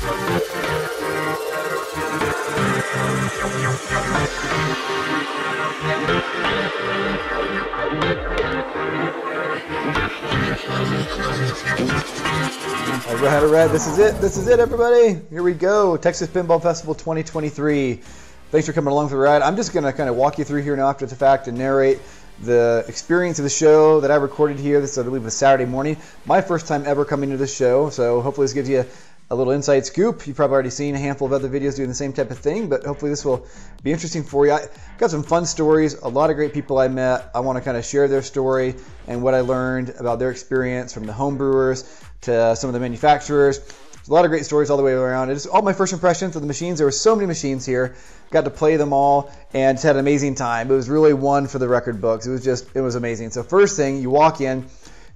All right, this is it, everybody. Here we go, Texas Pinball Festival 2023. Thanks for coming along for the ride. I'm just going to kind of walk you through here now after the fact and narrate the experience of the show that I recorded here. This, I believe, was Saturday morning. My first time ever coming to this show, so hopefully this gives you a little inside scoop. You've probably already seen a handful of other videos doing the same type of thing, but hopefully this will be interesting for you. I got some fun stories, a lot of great people I met. I want to kind of share their story and what I learned about their experience, from the home brewers to some of the manufacturers. There's a lot of great stories all the way around. It's all my first impressions of the machines. There were so many machines here. Got to play them all and just had an amazing time. It was really one for the record books. It was amazing. So first thing, you walk in,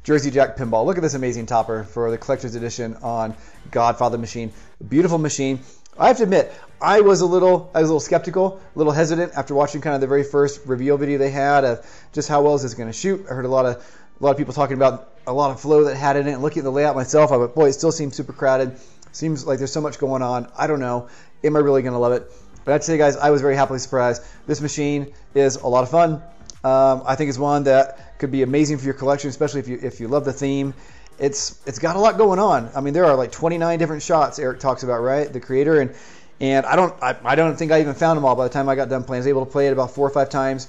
Jersey Jack Pinball. Look at this amazing topper for the collector's edition on Godfather machine. Beautiful machine. I have to admit, I was a little skeptical, a little hesitant after watching kind of the very first reveal video they had of just how well is this going to shoot. I heard a lot of people talking about a lot of flow that had in it, and looking at the layout myself, I went, boy, it still seems super crowded. Seems like there's so much going on. I don't know. Am I really going to love it? But I have to say, guys, I was very happily surprised. This machine is a lot of fun. I think it's one that could be amazing for your collection, especially if you love the theme. It's got a lot going on. I mean, there are like 29 different shots Eric talks about, right? The creator, and I don't think I even found them all by the time I got done playing. I was able to play it about 4 or 5 times.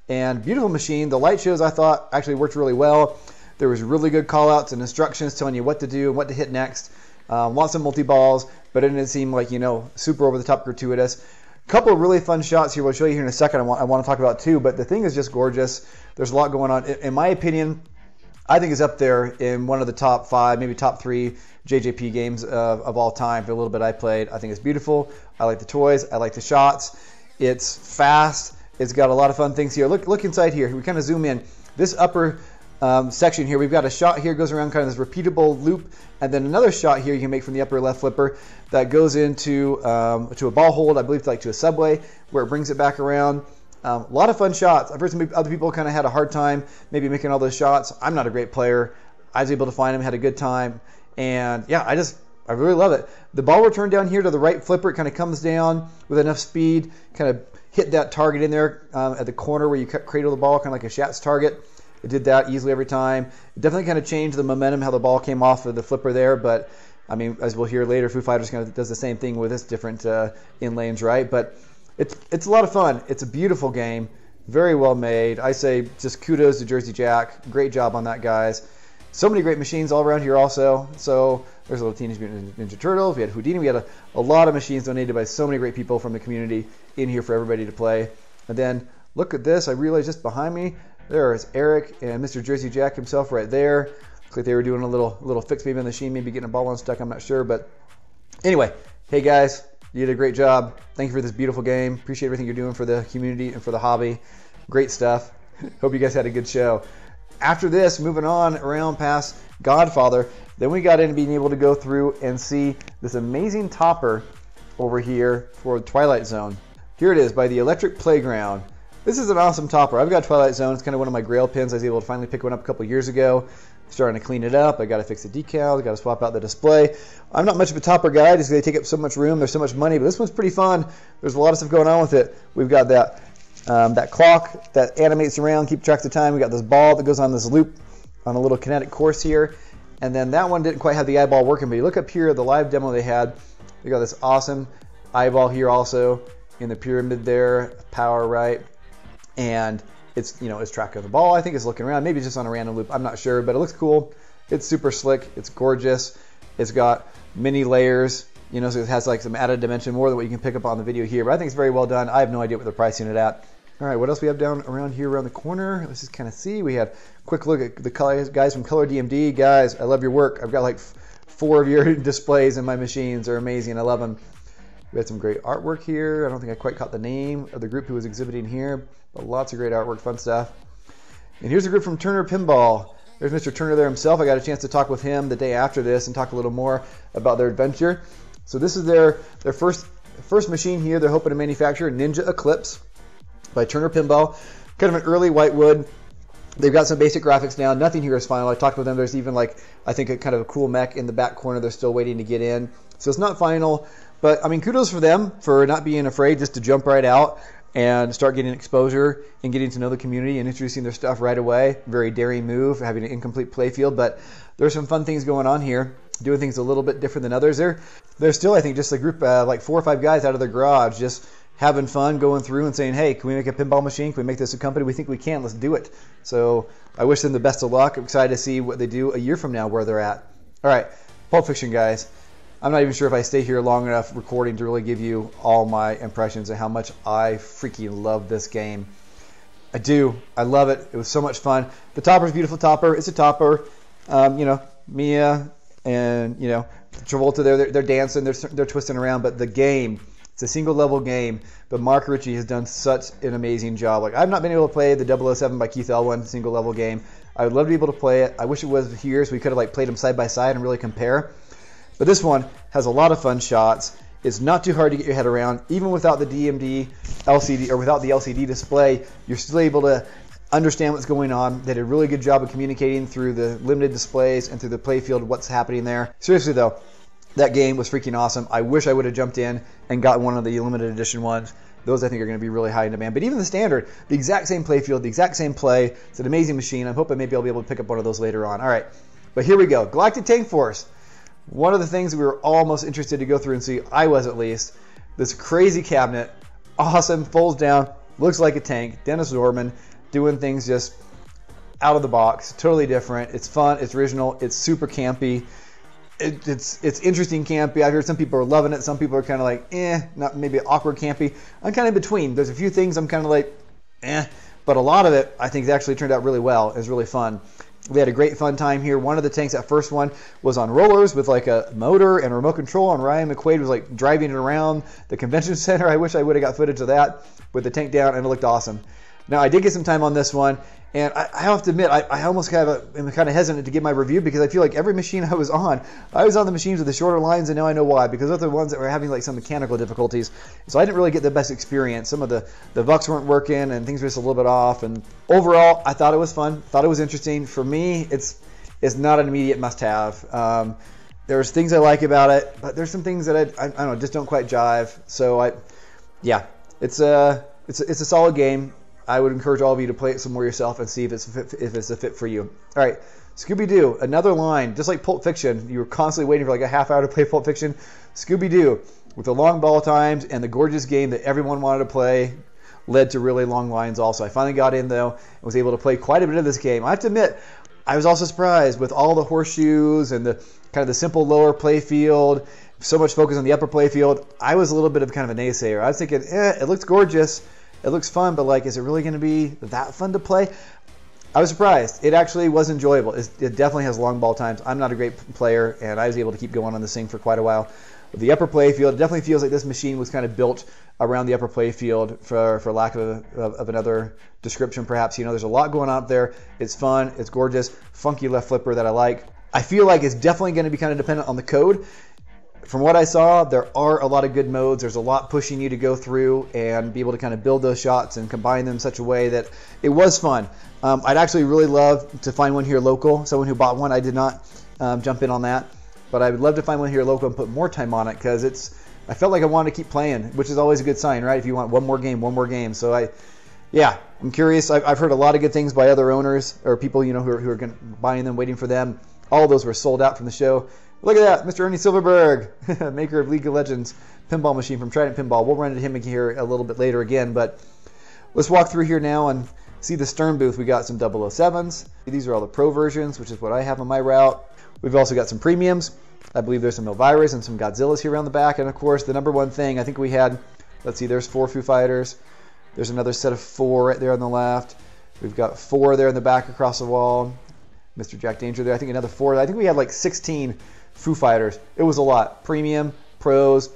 And beautiful machine. The light shows, I thought, actually worked really well. There was really good call-outs and instructions telling you what to do and what to hit next. Lots of multi-balls, but it didn't seem like, super over-the-top gratuitous. A couple of really fun shots here we'll show you here in a second I want to talk about too, but the thing is just gorgeous. There's a lot going on. In my opinion, I think it's up there in one of the top 5, maybe top 3 JJP games of all time. For a little bit I played, I think it's beautiful. I like the toys. I like the shots. It's fast. It's got a lot of fun things here. Look inside here. We kind of zoom in. This upper section here, we've got a shot here, goes around kind of this repeatable loop, and then another shot here you can make from the upper left flipper that goes into to a ball hold, I believe, like to a subway, where it brings it back around. A lot of fun shots. I've heard some other people kind of had a hard time maybe making all those shots. I'm not a great player. I was able to find them, had a good time, and yeah, I really love it. The ball return down here to the right flipper, it kind of comes down with enough speed, kind of hit that target in there at the corner where you cradle the ball, kind of like a Schatz target. It did that easily every time. It definitely kind of changed the momentum, how the ball came off of the flipper there, but I mean, as we'll hear later, Foo Fighters kind of does the same thing with its different inlanes, right? But it's a lot of fun. It's a beautiful game, very well made. I say just kudos to Jersey Jack. Great job on that, guys. So many great machines all around here also. So there's a little Teenage Mutant Ninja Turtles. We had Houdini. We had a lot of machines donated by so many great people from the community in here for everybody to play. And then look at this. I realized just behind me, there is Eric and Mr. Jersey Jack himself right there. Looks like they were doing a little fix maybe on the machine, maybe getting a ball unstuck. I'm not sure. But anyway, hey guys, you did a great job. Thank you for this beautiful game. Appreciate everything you're doing for the community and for the hobby. Great stuff. Hope you guys had a good show. After this, moving on around past Godfather, then we got into being able to go through and see this amazing topper over here for Twilight Zone. Here it is by the Electric Playground. This is an awesome topper. I've got Twilight Zone. It's kind of one of my grail pins. I was able to finally pick one up a couple years ago. Starting to clean it up. I got to fix the decals. I got to swap out the display. I'm not much of a topper guy just because they take up so much room. There's so much money, but this one's pretty fun. There's a lot of stuff going on with it. We've got that clock that animates around, keep track of time. We got this ball that goes on this loop on a little kinetic course here. And then that one didn't quite have the eyeball working, but you look up here, the live demo they had, they got this awesome eyeball here also in the pyramid there, power, right? And it's, it's tracking the ball. I think it's looking around. Maybe it's just on a random loop. I'm not sure, but it looks cool. It's super slick. It's gorgeous. It's got many layers, so it has like some added dimension, more than what you can pick up on the video here. But I think it's very well done. I have no idea what they're pricing it at. All right, what else we have down around here around the corner? Let's just kind of see. We have a quick look at the guys from Color DMD. Guys, I love your work. I've got like 4 of your displays in my machines. They're amazing. I love them. We had some great artwork here. I don't think I quite caught the name of the group who was exhibiting here, but lots of great artwork, fun stuff. And here's a group from Turner Pinball. There's Mr. Turner there himself. I got a chance to talk with him the day after this and talk a little more about their adventure. So this is their first machine here. They're hoping to manufacture Ninja Eclipse by Turner Pinball. Kind of an early white wood. They've got some basic graphics down. Nothing here is final. I talked with them. There's even like, I think, a kind of a cool mech in the back corner they're still waiting to get in. So it's not final. But, I mean, kudos for them for not being afraid just to jump right out and start getting exposure and getting to know the community and introducing their stuff right away. Very daring move, having an incomplete playfield. But there's some fun things going on here, doing things a little bit different than others. They're still, I think, just a group, like 4 or 5 guys out of their garage, just having fun, going through and saying, hey, can we make a pinball machine? Can we make this a company? We think we can. Let's do it. So I wish them the best of luck. I'm excited to see what they do a year from now, where they're at. All right, Pulp Fiction, guys. I'm not even sure if I stay here long enough recording to really give you all my impressions of how much I freaking love this game. I do. I love it. It was so much fun. The topper's a beautiful topper. It's a topper. Mia and, Travolta, they're dancing. They're twisting around. But the game, it's a single level game. But Mark Ritchie has done such an amazing job. Like, I've not been able to play the 007 by Keith Elwin single level game. I would love to be able to play it. I wish it was here so we could have played them side by side and really compare. But this one has a lot of fun shots. It's not too hard to get your head around. Even without the DMD LCD or without the LCD display, you're still able to understand what's going on. They did a really good job of communicating through the limited displays and through the playfield what's happening there. Seriously though, that game was freaking awesome. I wish I would have jumped in and got one of the limited edition ones. Those I think are going to be really high in demand. But even the standard, the exact same playfield, the exact same play. It's an amazing machine. I'm hoping maybe I'll be able to pick up one of those later on. All right, but here we go. Galactic Tank Force. One of the things we were all most interested to go through and see, I was at least, this crazy cabinet, awesome, folds down, looks like a tank. Dennis Norman doing things just out of the box, totally different. It's fun, it's original, it's super campy. It's interesting campy. I've heard some people are loving it. Some people are kind of like, not maybe awkward campy. I'm kind of in between. There's a few things I'm kind of like, but a lot of it I think actually turned out really well. It was really fun. We had a great fun time here. One of the tanks, that first one, was on rollers with like a motor and a remote control, and Ryan McQuaid was like driving it around the convention center. I wish I would have got footage of that with the tank down, and it looked awesome. Now, I did get some time on this one, and I have to admit, I almost am kind of hesitant to give my review because I feel like every machine I was on the machines with the shorter lines, and now I know why, because those are the ones that were having like some mechanical difficulties. So I didn't really get the best experience. Some of the bucks weren't working, and things were just a little bit off. And overall, I thought it was fun, thought it was interesting. For me, it's not an immediate must-have. There's things I like about it, but there's some things that I don't know, just don't quite jive. So it's a solid game. I would encourage all of you to play it some more yourself and see if it's a fit for you. All right, Scooby Doo, another line, just like Pulp Fiction. You were constantly waiting for like a half hour to play Pulp Fiction. Scooby Doo, with the long ball times and the gorgeous game that everyone wanted to play, led to really long lines also. I finally got in though and was able to play quite a bit of this game. I have to admit, I was also surprised with all the horseshoes and the kind of the simple lower play field, so much focus on the upper play field. I was a little bit of kind of a naysayer. I was thinking, it looks gorgeous. It looks fun, but like, is it really going to be that fun to play? I was surprised. It actually was enjoyable. It definitely has long ball times. I'm not a great player, and I was able to keep going on this thing for quite a while. The upper play field, it definitely feels like this machine was kind of built around the upper play field, for lack of another description, perhaps. There's a lot going on up there. It's fun. It's gorgeous. Funky left flipper that I like. I feel like it's definitely going to be kind of dependent on the code. From what I saw, there are a lot of good modes. There's a lot pushing you to go through and be able to kind of build those shots and combine them in such a way that it was fun. I'd actually really love to find one here local. Someone who bought one, I did not jump in on that. But I would love to find one here local and put more time on it, because I felt like I wanted to keep playing, which is always a good sign, right? If you want one more game. So I'm curious. I've heard a lot of good things by other owners or people who are buying them, waiting for them. All of those were sold out from the show. Look at that, Mr. Ernie Silverberg, maker of League of Legends pinball machine from Trident Pinball. We'll run into him here a little bit later again, but let's walk through here now and see the Stern booth. We got some 007s. These are all the Pro versions, which is what I have on my route. We've also got some premiums. I believe there's some Elviras and some Godzillas here around the back, and of course the number one thing, I think we had, let's see, there's 4 Foo Fighters. There's another set of 4 right there on the left. We've got 4 there in the back across the wall. Mr. Jack Danger there. I think another 4. I think we had like 16 Foo Fighters. It was a lot. Premium, pros,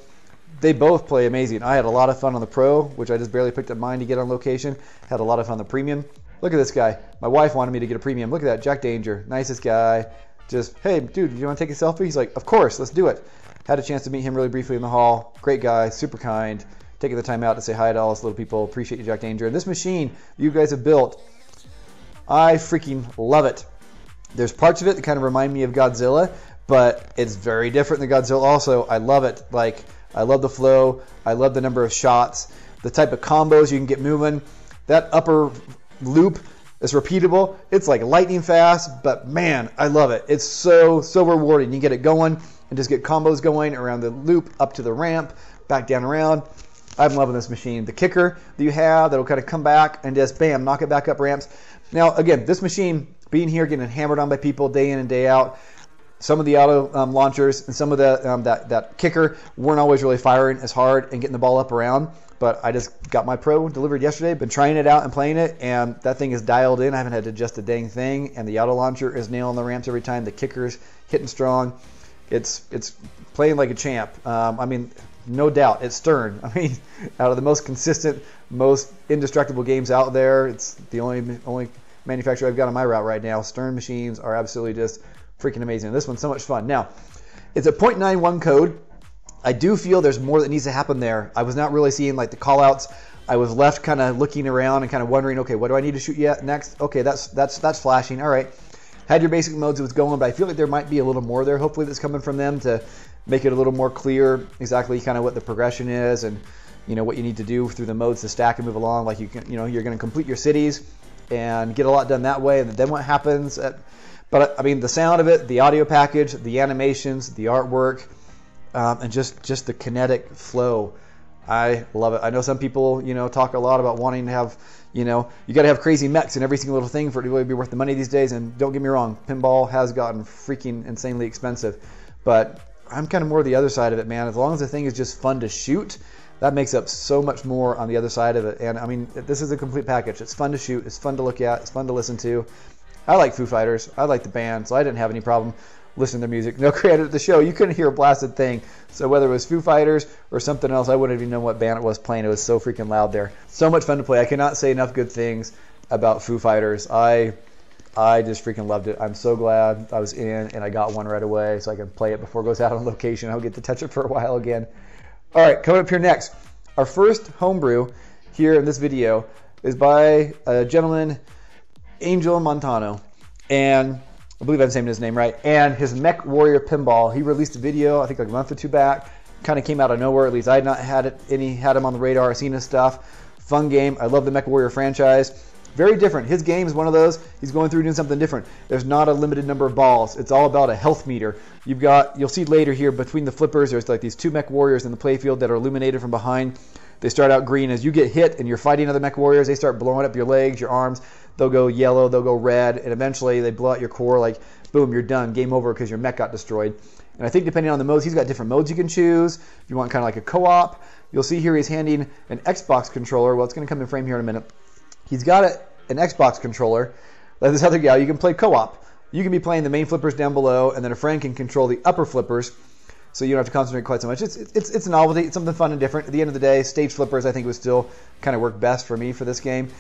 they both play amazing. I had a lot of fun on the pro, which I just barely picked up mine to get on location. Had a lot of fun on the premium. Look at this guy. My wife wanted me to get a premium. Look at that, Jack Danger. Nicest guy. Just, hey, dude, you want to take a selfie? He's like, of course, let's do it. Had a chance to meet him really briefly in the hall. Great guy, super kind. Taking the time out to say hi to all us little people. Appreciate you, Jack Danger. And this machine you guys have built, I freaking love it. There's parts of it that kind of remind me of Godzilla, but it's very different than Godzilla also. I love it. Like, I love the flow. I love the number of shots, the type of combos you can get moving. That upper loop is repeatable. It's like lightning fast, but man, I love it. It's so rewarding. You get it going and just get combos going around the loop, up to the ramp, back down around. I'm loving this machine. The kicker that you have that'll kind of come back and just bam, knock it back up ramps. Now, again, this machine being here, getting hammered on by people day in and day out. Some of the auto launchers and some of the that kicker weren't always really firing as hard and getting the ball up around. But I just got my Pro delivered yesterday. Been trying it out and playing it, and that thing is dialed in. I haven't had to adjust a dang thing. And the auto launcher is nailing the ramps every time. The kicker's hitting strong. It's playing like a champ. I mean, no doubt, it's Stern. I mean, out of the most consistent, most indestructible games out there, it's the only manufacturer I've got on my route right now. Stern machines are absolutely just freaking amazing. This one's so much fun. Now, it's a 0.91 code. I do feel there's more that needs to happen there. I was not really seeing like the call outs. I was left kind of looking around and kind of wondering, okay, what do I need to shoot yet next? Okay, that's flashing. All right. Had your basic modes, it was going, but I feel like there might be a little more there. Hopefully that's coming from them to make it a little more clear exactly kind of what the progression is and what you need to do through the modes to stack and move along. Like you're going to complete your cities and get a lot done that way. And then what happens? But I mean, the sound of it, the audio package, the animations, the artwork, and just the kinetic flow. I love it. I know some people, talk a lot about wanting to have, you got to have crazy mechs in every single little thing for it to really be worth the money these days. And don't get me wrong, pinball has gotten freaking insanely expensive. But I'm kind of more the other side of it, man. As long as the thing is just fun to shoot, that makes up so much more on the other side of it. And I mean, this is a complete package. It's fun to shoot. It's fun to look at. It's fun to listen to. I like Foo Fighters. I like the band, so I didn't have any problem listening to their music. No credit to the show. You couldn't hear a blasted thing. So whether it was Foo Fighters or something else, I wouldn't even know what band it was playing. It was so freaking loud there. So much fun to play. I cannot say enough good things about Foo Fighters. I just freaking loved it. I'm so glad I was in and I got one right away so I can play it before it goes out on location. I'll get to touch it for a while again. All right, coming up here next. Our first homebrew here in this video is by a gentleman, Angel Montano, and I believe I'm saying his name right, and his MechWarrior Pinball. He released a video, I think like a month or two back, kind of came out of nowhere. At least I had not had him on the radar. I've seen his stuff. Fun game. I love the MechWarrior franchise. Very different. His game is one of those, he's going through doing something different. There's not a limited number of balls. It's all about a health meter. You'll see later here between the flippers, there's like these two MechWarriors in the playfield that are illuminated from behind. They start out green. As you get hit and you're fighting other MechWarriors, they start blowing up your legs, your arms. They'll go yellow, they'll go red, and eventually they blow out your core like, boom, you're done. Game over because your mech got destroyed. And I think depending on the modes, he's got different modes you can choose. If you want kind of like a co-op, you'll see here he's handing an Xbox controller. Well, it's going to come in frame here in a minute. He's got an Xbox controller. Like this other guy, you can play co-op. You can be playing the main flippers down below, and then a friend can control the upper flippers, so you don't have to concentrate quite so much. It's a novelty. It's something fun and different. At the end of the day, stage flippers I think would still kind of work best for me for this game.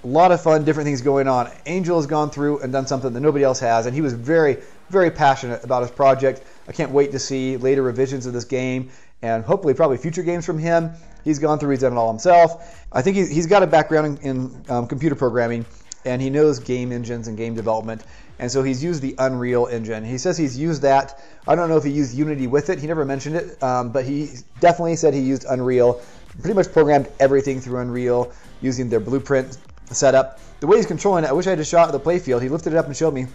A lot of fun, different things going on. Angel has gone through and done something that nobody else has, and he was very, very passionate about his project. I can't wait to see later revisions of this game, and hopefully probably future games from him. He's gone through, he's done it all himself. I think he's got a background in computer programming, and he knows game engines and game development, and so he's used the Unreal Engine. He says he's used that. I don't know if he used Unity with it. He never mentioned it, but he definitely said he used Unreal. Pretty much programmed everything through Unreal using their blueprint setup. The way he's controlling it, I wish I had a shot of the playfield. He lifted it up and showed me.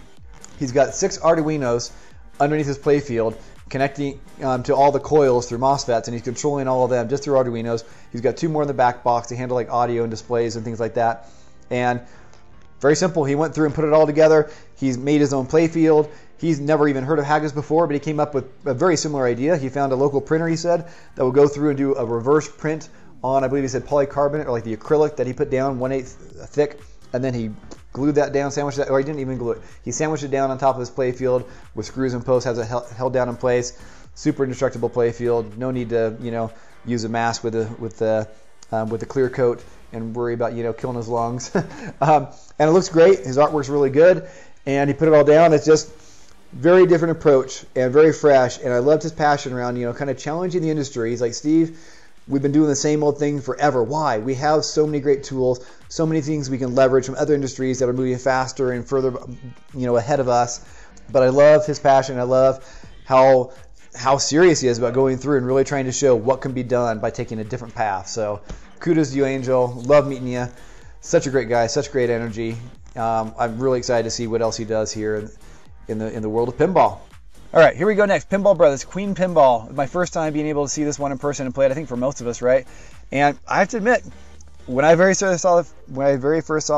He's got 6 Arduinos underneath his playfield connecting to all the coils through MOSFETs, and he's controlling all of them just through Arduinos. He's got 2 more in the back box to handle like audio and displays and things like that. And very simple. He went through and put it all together. He's made his own playfield. He's never even heard of Haggis before, but he came up with a very similar idea. He found a local printer, he said, that will go through and do a reverse print on, I believe he said, polycarbonate, or like the acrylic that he put down 1/8 thick, and then he glued that down, sandwiched that, or he didn't even glue it. He sandwiched it down on top of his playfield with screws and posts, has it held down in place. Super indestructible playfield. No need to, use a mask with the clear coat and worry about, killing his lungs. And it looks great. His artwork's really good, and he put it all down. It's just very different approach and very fresh. And I loved his passion around, kind of challenging the industry. He's like, Steve, we've been doing the same old thing forever. Why? We have so many great tools, so many things we can leverage from other industries that are moving faster and further, ahead of us. But I love his passion. I love how serious he is about going through and really trying to show what can be done by taking a different path. So kudos to you, Angel. Love meeting you. Such a great guy, such great energy. I'm really excited to see what else he does here in the world of pinball. All right, here we go next. Pinball Brothers, Queen Pinball. My first time being able to see this one in person and play it, I think for most of us, right? And I have to admit, when I very first saw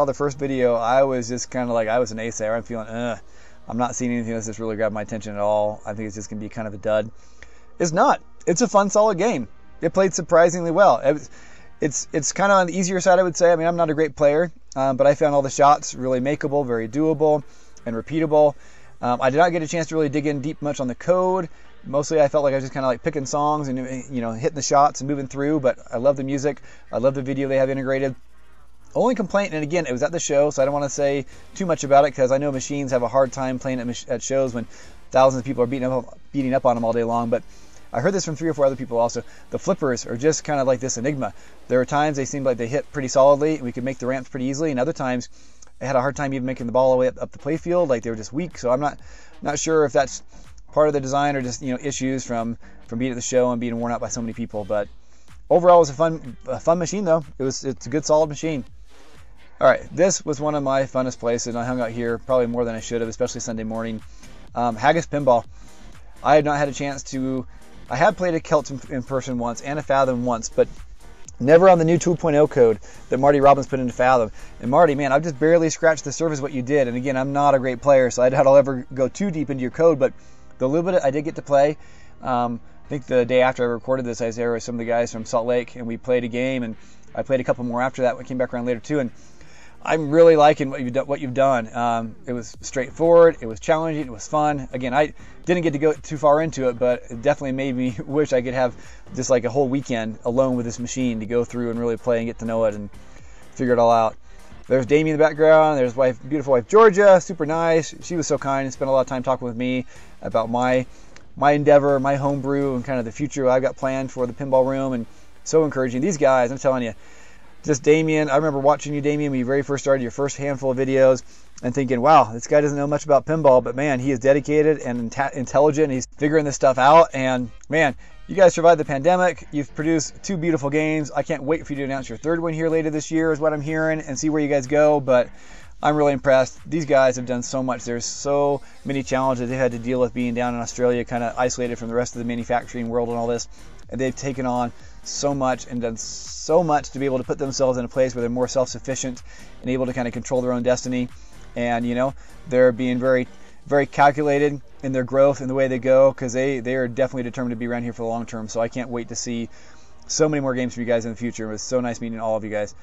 the first video, I was just kind of like, I was an naysayer. I'm feeling, I'm not seeing anything that's just really grabbed my attention at all. I think it's just going to be kind of a dud. It's not. It's a fun, solid game. It played surprisingly well. It's kind of on the easier side, I would say. I mean, I'm not a great player, but I found all the shots really makeable, very doable, and repeatable. I did not get a chance to really dig in deep much on the code. Mostly I felt like I was just kind of like picking songs and hitting the shots and moving through, but I love the music. I love the video they have integrated. Only complaint, and again, it was at the show, so I don't want to say too much about it because I know machines have a hard time playing at shows when thousands of people are beating up on them all day long, but I heard this from 3 or 4 other people also. The flippers are just kind of like this enigma. There are times they seemed like they hit pretty solidly, and we could make the ramps pretty easily, and other times I had a hard time even making the ball all the way up the play field, like they were just weak. So I'm not sure if that's part of the design or just issues from being at the show and being worn out by so many people. But overall, it was a fun machine though. It's a good solid machine. All right, this was one of my funnest places, and I hung out here probably more than I should have, especially Sunday morning. Haggis Pinball. I had not had a chance to. I had played a Celt in person once and a Fathom once, but never on the new 2.0 code that Marty Robbins put into Fathom. And Marty, man, I've just barely scratched the surface of what you did. And again, I'm not a great player, so I doubt I'll ever go too deep into your code. But the little bit I did get to play, I think the day after I recorded this, I was there with some of the guys from Salt Lake, and we played a game, and I played a couple more after that. We came back around later too, and I'm really liking what you've done. It was straightforward, it was challenging, it was fun. Again, I didn't get to go too far into it, but it definitely made me wish I could have just like a whole weekend alone with this machine to go through and really play and get to know it and figure it all out. There's Damien in the background. There's beautiful wife Georgia, super nice. She was so kind and spent a lot of time talking with me about my endeavor, my homebrew, and kind of the future I've got planned for the pinball room, and so encouraging. These guys, I'm telling you, just Damien. I remember watching you, Damien, when you very first started your first handful of videos and thinking, wow, this guy doesn't know much about pinball, but man, he is dedicated and intelligent. He's figuring this stuff out, and man, you guys survived the pandemic. You've produced 2 beautiful games. I can't wait for you to announce your 3rd one here later this year is what I'm hearing, and see where you guys go, but I'm really impressed. These guys have done so much. There's so many challenges they've had to deal with being down in Australia, kind of isolated from the rest of the manufacturing world and all this, and they've taken on so much and done so much to be able to put themselves in a place where they're more self-sufficient and able to kind of control their own destiny. And they're being very, very calculated in their growth and the way they go, because they are definitely determined to be around here for the long term. So I can't wait to see so many more games for you guys in the future. It was so nice meeting all of you guys.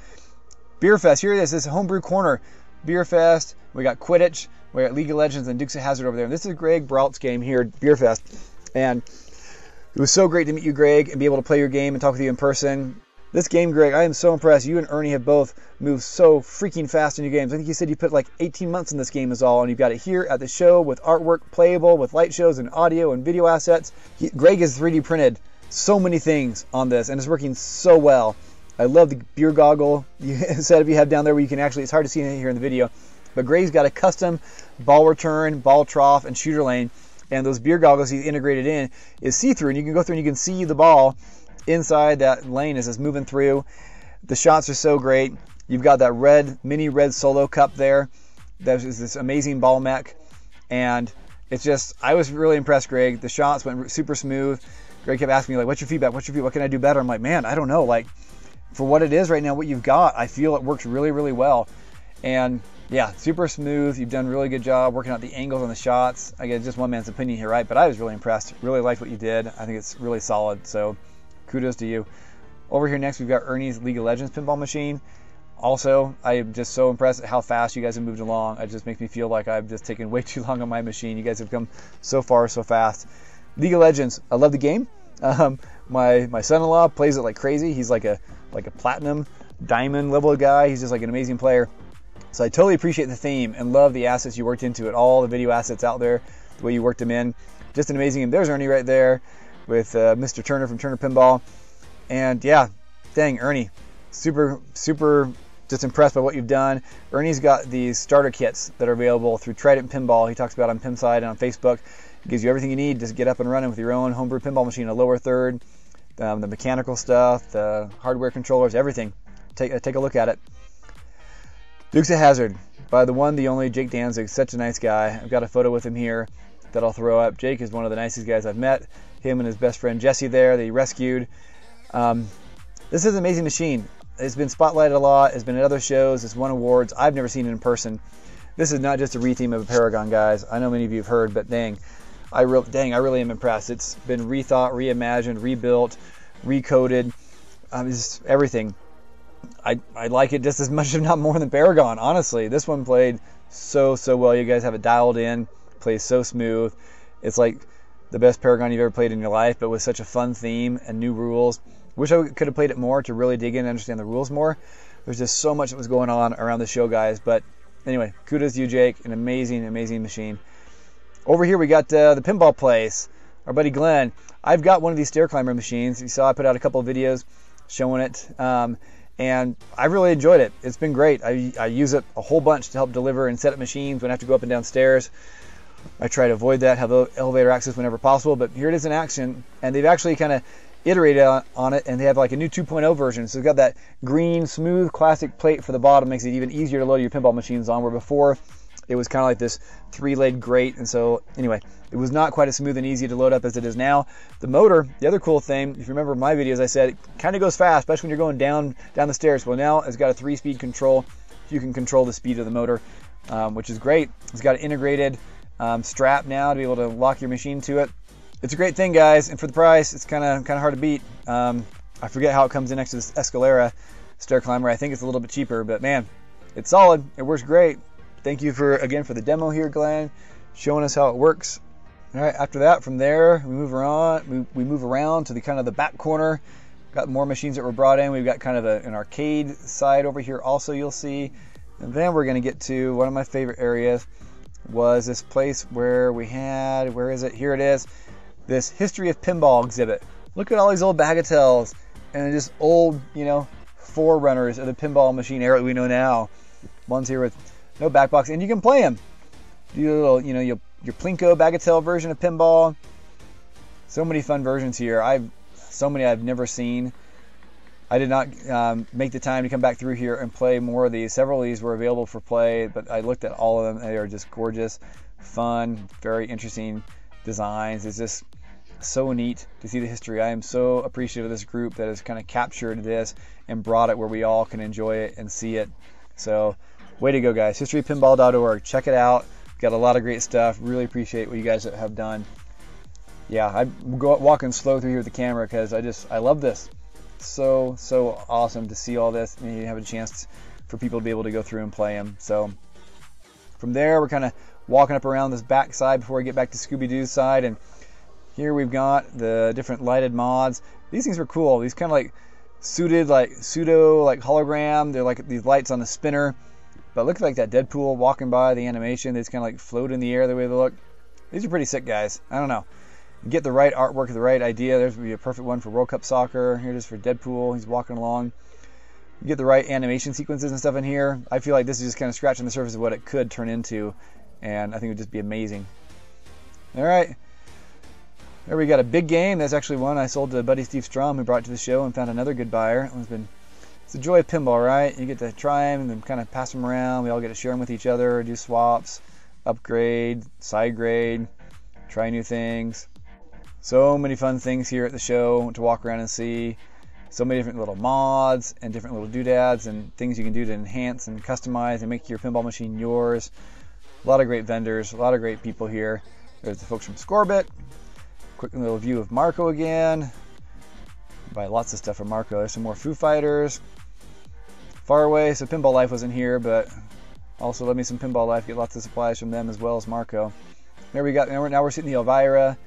Beerfest, here it is. This is Homebrew Corner. Beerfest. We got Quidditch. We got League of Legends and Dukes of Hazzard over there. And this is Greg Brault's game here at Beerfest. And it was so great to meet you, Greg, and be able to play your game and talk with you in person. This game, Greg, I am so impressed. You and Ernie have both moved so freaking fast in your games. I think you said you put like 18 months in this game is all, and you've got it here at the show with artwork, playable, with light shows and audio and video assets. Greg has 3D printed so many things on this, and it's working so well. I love the beer goggle setup you have down there where you can actually, it's hard to see it here in the video, but Greg's got a custom ball return, ball trough, and shooter lane, and those beer goggles he's integrated in is see-through, and you can go through and you can see the ball inside that lane as it's moving through. The shots are so great. You've got that mini red solo cup there. That is this amazing ball mech, and it's just, I was really impressed, Greg. The shots went super smooth. Greg kept asking me, like, what's your feedback? What can I do better? I'm like, man, I don't know. Like, for what it is right now, what you've got, I feel it works really, really well. And yeah, super smooth. You've done a really good job working out the angles on the shots. I guess just one man's opinion here, right? But I was really impressed. Really liked what you did. I think it's really solid. So kudos to you. Over here next, we've got Ernie's League of Legends pinball machine. Also, I am just so impressed at how fast you guys have moved along. It just makes me feel like I've just taken way too long on my machine. You guys have come so far, so fast. League of Legends, I love the game. My son-in-law plays it like crazy. He's like a platinum, diamond level guy. He's just like an amazing player. So I totally appreciate the theme and love the assets you worked into it. All the video assets out there, the way you worked them in. Just an amazing game. There's Ernie right there with Mr. Turner from Turner Pinball. And yeah, dang, Ernie, super just impressed by what you've done. Ernie's got these starter kits that are available through Trident Pinball. He talks about on Pimside and on Facebook. It gives you everything you need to get up and running with your own homebrew pinball machine, a lower third, the mechanical stuff, the hardware controllers, everything. Take a look at it. Dukes of Hazzard, by the one, the only, Jake Danzig. Such a nice guy. I've got a photo with him here that I'll throw up. Jake is one of the nicest guys I've met. Him and his best friend Jesse there that he rescued. This is an amazing machine. It's been spotlighted a lot. It's been at other shows. It's won awards. I've never seen it in person. This is not just a retheme of a Paragon, guys. I know many of you have heard, but dang, I really am impressed. It's been rethought, reimagined, rebuilt, recoded. It's everything. I like it just as much, if not more, than Paragon. Honestly, this one played so well. You guys have it dialed in. Plays so smooth. It's like the best Paragon you've ever played in your life, but with such a fun theme and new rules. Wish I could have played it more to really dig in and understand the rules more. There's just so much that was going on around the show, guys. But anyway, kudos to you, Jake. An amazing machine. Over here we got the pinball place. Our buddy Glenn. I've got one of these Stair-climber machines. You saw I put out a couple of videos showing it. And I really enjoyed it. It's been great. I use it a whole bunch to help deliver and set up machines when I have to go up and down stairs. I try to avoid that, have elevator access whenever possible. But here it is in action. And they've actually kind of iterated on it, and they have like a new 2.0 version. So it's got that green, smooth, classic plate for the bottom. Makes it even easier to load your pinball machines on, where before it was kind of like this three-legged grate. And so anyway, it was not quite as smooth and easy to load up as it is now. The motor, the other cool thing, if you remember my videos, I said it kind of goes fast, especially when you're going down the stairs. Well, now it's got a 3-speed control. You can control the speed of the motor, which is great. It's got an integrated strap now to be able to lock your machine to it. It's a great thing, guys, and for the price, it's kind of hard to beat. I forget how it comes in next to this Escalera Stair-climber. I think it's a little bit cheaper, but man, it's solid. It works great. Thank you again for the demo here, Glenn, showing us how it works. All right, after that, from there, we move around to the kind of the back corner. Got more machines that were brought in. We've got kind of an arcade side over here also, you'll see. And then we're going to get to one of my favorite areas, was this place where we had, where is it? Here it is. This History of Pinball exhibit. Look at all these old bagatelles and just old, forerunners of the pinball machine era that we know now. Ones here with no back box, and you can play them. Do your little, your Plinko bagatelle version of pinball. So many fun versions here. So many I've never seen. I did not make the time to come back through here and play more of these. Several of these were available for play, but I looked at all of them. They are just gorgeous, fun, very interesting designs. It's just so neat to see the history. I am so appreciative of this group that has kind of captured this and brought it where we all can enjoy it and see it. So way to go, guys. historypinball.org. Check it out. Got a lot of great stuff. Really appreciate what you guys have done. Yeah, I'm walking slow through here with the camera because I love this. So awesome to see all this, and you have a chance for people to be able to go through and play them. So from there, we're kind of walking up around this back side before we get back to Scooby Doo's side, and here we've got the different lighted mods. These things are cool. These kind of like pseudo hologram. They're like these lights on the spinner, but look like that Deadpool walking by, the animation. They just kind of like float in the air the way they look. These are pretty sick, guys. I don't know. Get the right artwork, the right idea. There's would be a perfect one for World Cup soccer. Here it is for Deadpool. He's walking along. You get the right animation sequences and stuff in here. I feel like this is just kind of scratching the surface of what it could turn into, and I think it would just be amazing. All right. There we got a big game. That's actually one I sold to buddy Steve Strom, who brought it to the show and found another good buyer. It's the joy of pinball, right? You get to try them and then kind of pass them around. We all get to share them with each other, do swaps, upgrade, side grade, try new things. So many fun things here at the show to walk around and see. So many different little mods and different little doodads and things you can do to enhance and customize and make your pinball machine yours. A lot of great vendors, a lot of great people here. There's the folks from Scorbit. Quick little view of Marco again. Buy lots of stuff from Marco. There's some more Foo Fighters. Far Away, so Pinball Life wasn't here, but also Let Me Some Pinball Life. Get lots of supplies from them as well as Marco. There we got. Now we're sitting the Elvira,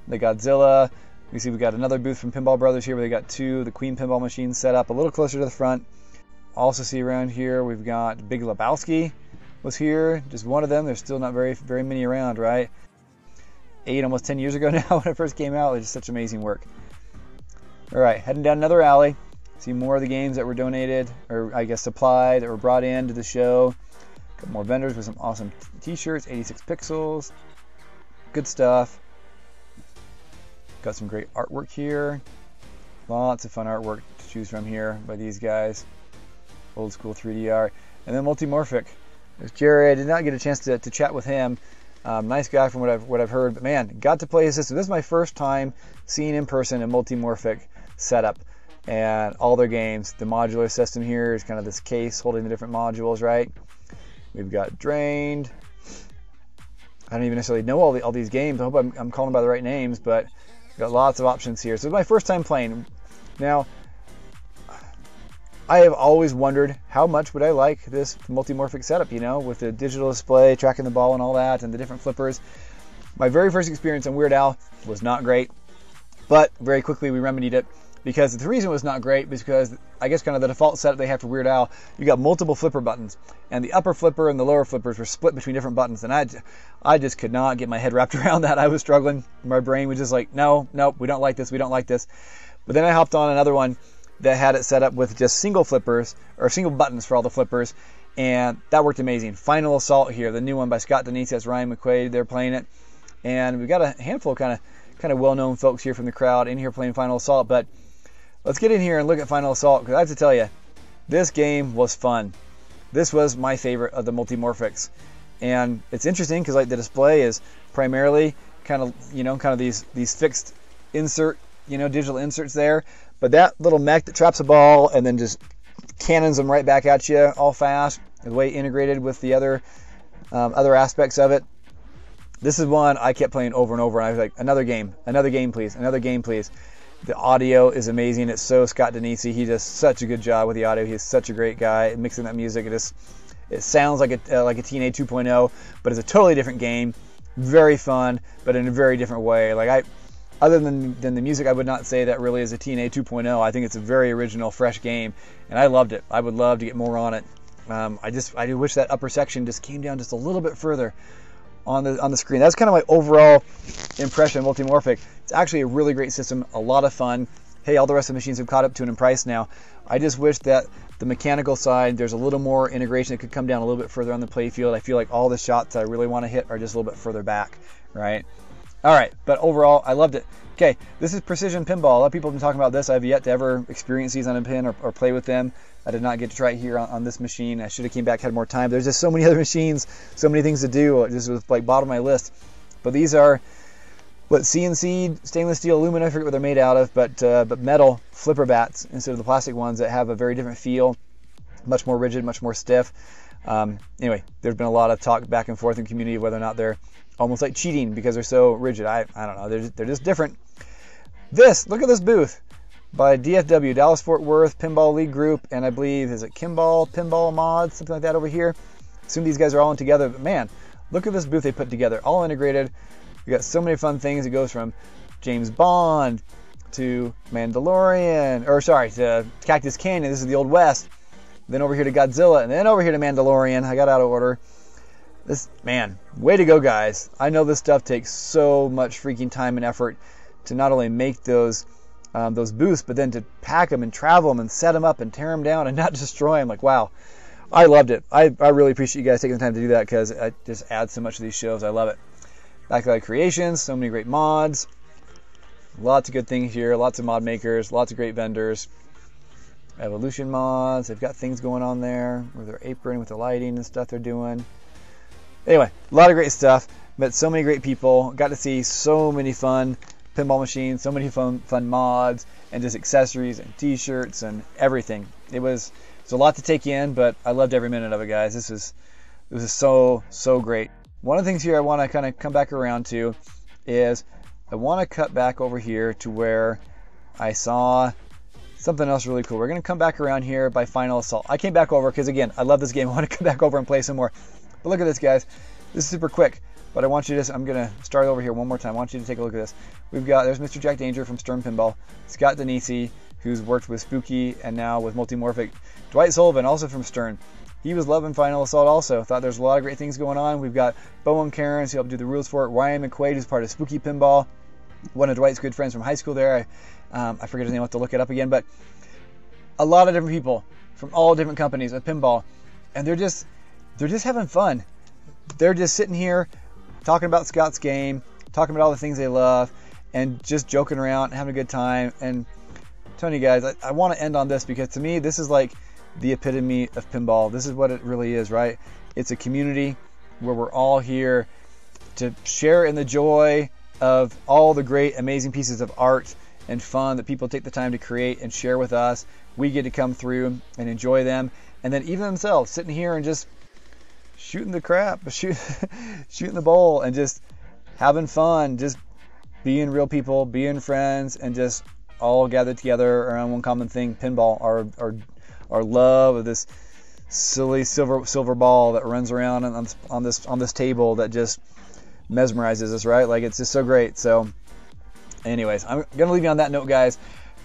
the Godzilla. You see we got another booth from Pinball Brothers here where they got two the Queen pinball machines set up a little closer to the front. Also see around here we've got Big Lebowski was here, just one of them. There's still not very many around, right? 8, almost 10 years ago now when it first came out. It was just such amazing work. All right, heading down another alley. See more of the games that were donated, or I guess supplied, that were brought in to the show. Got more vendors with some awesome t-shirts, 86 pixels. Good stuff. Got some great artwork here. Lots of fun artwork to choose from here by these guys. Old school 3D art. And then Multi-Morphic. There's Jerry. I did not get a chance to chat with him. Nice guy from what I've heard. But man, got to play his system. This is my first time seeing in person a Multi-Morphic setup. And all their games. The modular system here is kind of this case holding the different modules, right? We've got Drained. I don't even necessarily know all these games. I hope I'm calling them by the right names, but got lots of options here. So it's my first time playing. Now, I have always wondered how much would I like this Multi-Morphic setup, you know, with the digital display, tracking the ball and all that, and the different flippers. My very first experience on Weird Al was not great, but very quickly we remedied it. Because the reason it was not great was because I guess kind of the default setup they have for Weird Al, you got multiple flipper buttons, and the upper flipper and the lower flippers were split between different buttons, and I just could not get my head wrapped around that. I was struggling. My brain was just like, no, we don't like this, we don't like this. But then I hopped on another one that had it set up with just single flippers, or single buttons for all the flippers, and that worked amazing. Final Assault here, the new one by Scott Denise, that's Ryan McQuaid, they're playing it, and we've got a handful of kind of well-known folks here from the crowd in here playing Final Assault, but let's get in here and look at Final Assault, because I have to tell you, this game was fun. This was my favorite of the Multi-Morphics. And it's interesting because like the display is primarily kind of these fixed insert, digital inserts there. But that little mech that traps a ball and then just cannons them right back at you all fast, the way integrated with the other aspects of it. This is one I kept playing over and over, and I was like, another game please, another game please. The audio is amazing. It's so Scott Denise. He does such a good job with the audio. He's such a great guy mixing that music. It sounds like a TNA 2.0, but it's a totally different game. Very fun, but in a very different way. Other than the music, I would not say that really is a TNA 2.0. I think it's a very original, fresh game, and I loved it. I would love to get more on it. I do wish that upper section just came down just a little bit further on the screen. That's kind of my overall impression of Multi-Morphic. It's actually a really great system, a lot of fun. Hey, all the rest of the machines have caught up to it in price now. I just wish that the mechanical side, there's a little more integration that could come down a little bit further on the play field. I feel like all the shots I really want to hit are just a little bit further back, right? All right, but overall, I loved it. Okay, this is Precision Pinball. A lot of people have been talking about this. I've yet to ever experience these on a pin or play with them. I did not get to try it here on this machine. I should have came back, had more time. There's just so many other machines, so many things to do. It just was like bottom of my list. But these are CNC stainless steel aluminum, I forget what they're made out of, but metal flipper bats instead of the plastic ones that have a very different feel, much more rigid, much more stiff. Anyway, there's been a lot of talk back and forth in the community of whether or not they're almost like cheating because they're so rigid. I don't know. They're just different. Look at this booth by DFW, Dallas Fort Worth Pinball League Group, and I believe, is it Kimball, Pinball Mods, something like that over here. Assume these guys are all in together, but man, look at this booth they put together, all integrated. We got so many fun things. It goes from James Bond to to Cactus Canyon. This is the Old West. Then over here to Godzilla, and then over here to Mandalorian. I got out of order. This, man, way to go, guys. I know this stuff takes so much freaking time and effort to not only make those booths, but then to pack them and travel them and set them up and tear them down and not destroy them. Like, wow. I loved it. I really appreciate you guys taking the time to do that because it just adds so much to these shows. I love it. Backlight Creations, so many great mods. Lots of good things here. Lots of mod makers. Lots of great vendors. Evolution mods. They've got things going on there with their apron, with the lighting and stuff they're doing. Anyway, a lot of great stuff. Met so many great people. Got to see so many fun pinball machines, so many fun mods, and just accessories and t-shirts and everything. It was a lot to take in, but I loved every minute of it, guys. This was so great. One of the things here I want to kind of come back around to is I want to cut back over here to where I saw something else really cool. We're going to come back around here by Final Assault. I came back over because, again, I love this game. I want to come back over and play some more. But look at this, guys. This is super quick, but I want you to, I'm going to start over here one more time. I want you to take a look at this. There's Mr. Jack Danger from Stern Pinball, Scott Denise, who's worked with Spooky and now with Multi-Morphic, Dwight Sullivan, also from Stern. He was loving Final Assault also. Thought there's a lot of great things going on. We've got Bowen Cairns, who helped do the rules for it. Ryan McQuaid, who's part of Spooky Pinball. One of Dwight's good friends from high school there. I forget his name. I'll have to look it up again. But a lot of different people from all different companies of pinball, and they're just having fun. They're just sitting here talking about Scott's game, talking about all the things they love, and just joking around, having a good time. And I'm telling you guys, I want to end on this, because to me, this is like the epitome of pinball. This is what it really is, right? It's a community where we're all here to share in the joy of all the great, amazing pieces of art and fun that people take the time to create and share with us. We get to come through and enjoy them, and then even themselves sitting here and just shooting the crap, shooting the bowl, and just having fun, just being real people, being friends, and just all gathered together around one common thing: pinball. Our love of this silly silver ball that runs around on this table that just mesmerizes us, right? Like, it's just so great. So anyways, I'm gonna leave you on that note, guys.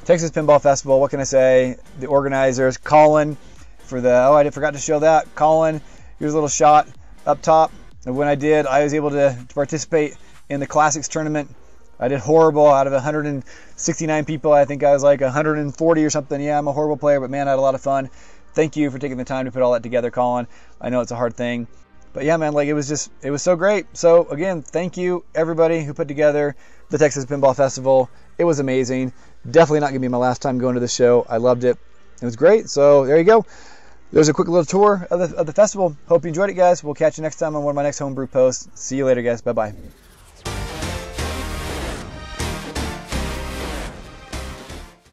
Texas Pinball Festival, what can I say? The organizers, Colin, for the, I forgot to show that. Colin, here's a little shot up top. And when I was able to participate in the Classics tournament. I did horrible. Out of 169 people, I think I was like 140 or something. Yeah, I'm a horrible player, but man, I had a lot of fun. Thank you for taking the time to put all that together, Colin. I know it's a hard thing. But yeah, man, like, it was so great. So again, thank you everybody who put together the Texas Pinball Festival. It was amazing. Definitely not gonna be my last time going to this show. I loved it. It was great. So there you go. There's a quick little tour of the festival. Hope you enjoyed it, guys. We'll catch you next time on one of my next homebrew posts. See you later, guys. Bye-bye.